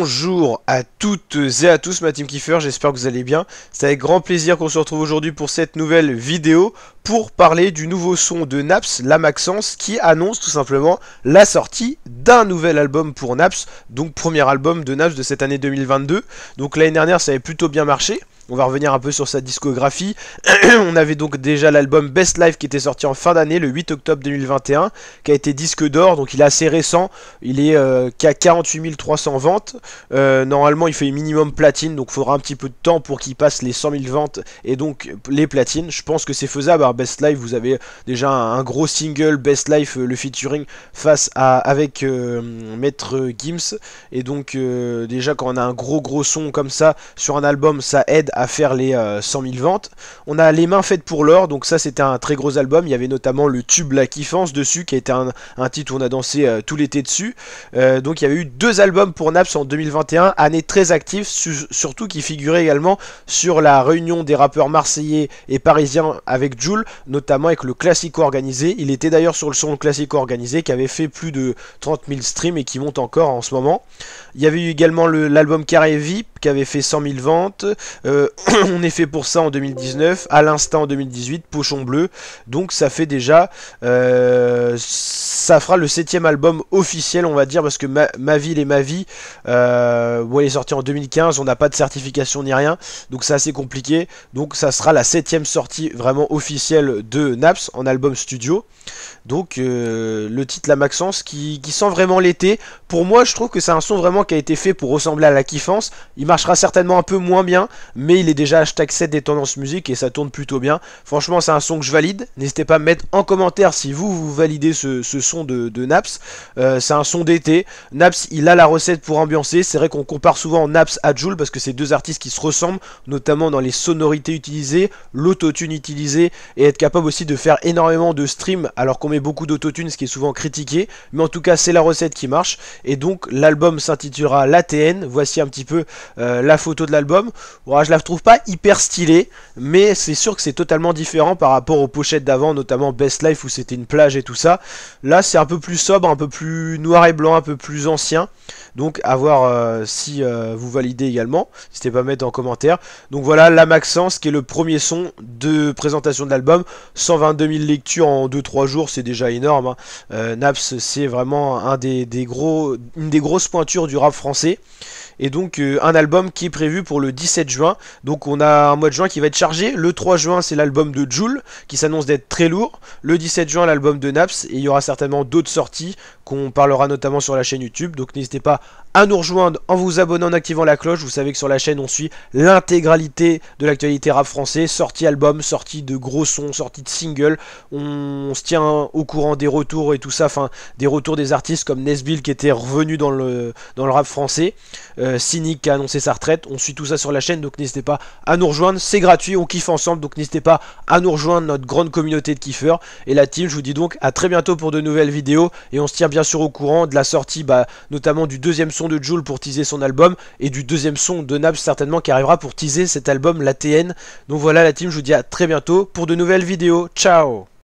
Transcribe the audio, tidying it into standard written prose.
Bonjour à toutes et à tous, ma team Kiefer, j'espère que vous allez bien. C'est avec grand plaisir qu'on se retrouve aujourd'hui pour cette nouvelle vidéo pour parler du nouveau son de Naps, la Maxence, qui annonce tout simplement la sortie d'un nouvel album pour Naps, donc premier album de Naps de cette année 2022. Donc l'année dernière ça avait plutôt bien marché. On va revenir un peu sur sa discographie. On avait donc déjà l'album Best Life qui était sorti en fin d'année, le 8 octobre 2021, qui a été disque d'or, donc il est assez récent. Il est qu'à 48 300 ventes. Normalement, il fait minimum platine, donc il faudra un petit peu de temps pour qu'il passe les 100 000 ventes et donc les platines. Je pense que c'est faisable. Alors, Best Life, vous avez déjà un gros single, Best Life, le featuring avec Maître Gims. Et donc, déjà, quand on a un gros son comme ça sur un album, ça aide à faire les 100 000 ventes. On a Les Mains Faites pour l'Or, donc ça c'était un très gros album. Il y avait notamment le tube La Kiffance dessus, qui a été un titre où on a dansé tout l'été dessus. Donc il y avait eu deux albums pour Naps en 2021, année très active, surtout qui figurait également sur la réunion des rappeurs marseillais et parisiens avec Jul, notamment avec le Classico Organisé. Il était d'ailleurs sur le son Classico Organisé qui avait fait plus de 30 000 streams et qui monte encore en ce moment. Il y avait eu également l'album Carré VIP qui avait fait 100 000 ventes. On est fait pour ça en 2019, à l'instant en 2018, Pochon Bleu. Donc ça fait déjà, ça fera le 7ème album officiel, on va dire, parce que ma ville et ma vie, bon, il est sorti en 2015, on n'a pas de certification ni rien, donc c'est assez compliqué. Donc ça sera la 7ème sortie vraiment officielle de Naps en album studio. Donc le titre La Maxence qui sent vraiment l'été. Pour moi, je trouve que c'est un son vraiment qui a été fait pour ressembler à La Kiffance. Il marchera certainement un peu moins bien, mais il est déjà hashtag 7 des tendances musique et ça tourne plutôt bien. Franchement, c'est un son que je valide. N'hésitez pas à me mettre en commentaire si vous validez ce son de Naps. C'est un son d'été. Naps, il a la recette pour ambiancer. C'est vrai qu'on compare souvent Naps à Jul parce que c'est deux artistes qui se ressemblent, notamment dans les sonorités utilisées, l'autotune utilisé, et être capable aussi de faire énormément de streams alors qu'on met beaucoup d'autotune, ce qui est souvent critiqué. Mais en tout cas, c'est la recette qui marche. Et donc, l'album s'intitulera l'ATN. Voici un petit peu la photo de l'album. Bon, je la trouve pas hyper stylée, mais c'est sûr que c'est totalement différent par rapport aux pochettes d'avant, notamment Best Life où c'était une plage et tout ça. Là, c'est un peu plus sobre, un peu plus noir et blanc, un peu plus ancien. Donc, à voir si vous validez également. N'hésitez pas à mettre en commentaire. Donc voilà, La Maxence, qui est le premier son de présentation de l'album. 122 000 lectures en 2-3 jours, c'est déjà énorme, hein. Naps, c'est vraiment une des grosses pointures du rap français. Et donc un album qui est prévu pour le 17 juin. Donc on a un mois de juin qui va être chargé. Le 3 juin c'est l'album de Jul qui s'annonce d'être très lourd. Le 17 juin l'album de Naps. Et il y aura certainement d'autres sorties qu'on parlera notamment sur la chaîne YouTube. Donc n'hésitez pas à nous rejoindre en vous abonnant, en activant la cloche. Vous savez que sur la chaîne on suit l'intégralité de l'actualité rap français. Sortie album, sortie de gros sons, sortie de singles. On se tient au courant des retours et tout ça. Enfin des retours des artistes comme Nesbill qui était revenu dans le rap français. Cynic qui a annoncé sa retraite. On suit tout ça sur la chaîne, donc n'hésitez pas à nous rejoindre. C'est gratuit, on kiffe ensemble, donc n'hésitez pas à nous rejoindre, notre grande communauté de kiffeurs. Et la team, je vous dis donc à très bientôt pour de nouvelles vidéos. Et on se tient bien sûr au courant de la sortie, notamment du deuxième son de Jul pour teaser son album. Et du deuxième son de Naps certainement qui arrivera pour teaser cet album, l'ATN. Donc voilà la team, je vous dis à très bientôt pour de nouvelles vidéos. Ciao!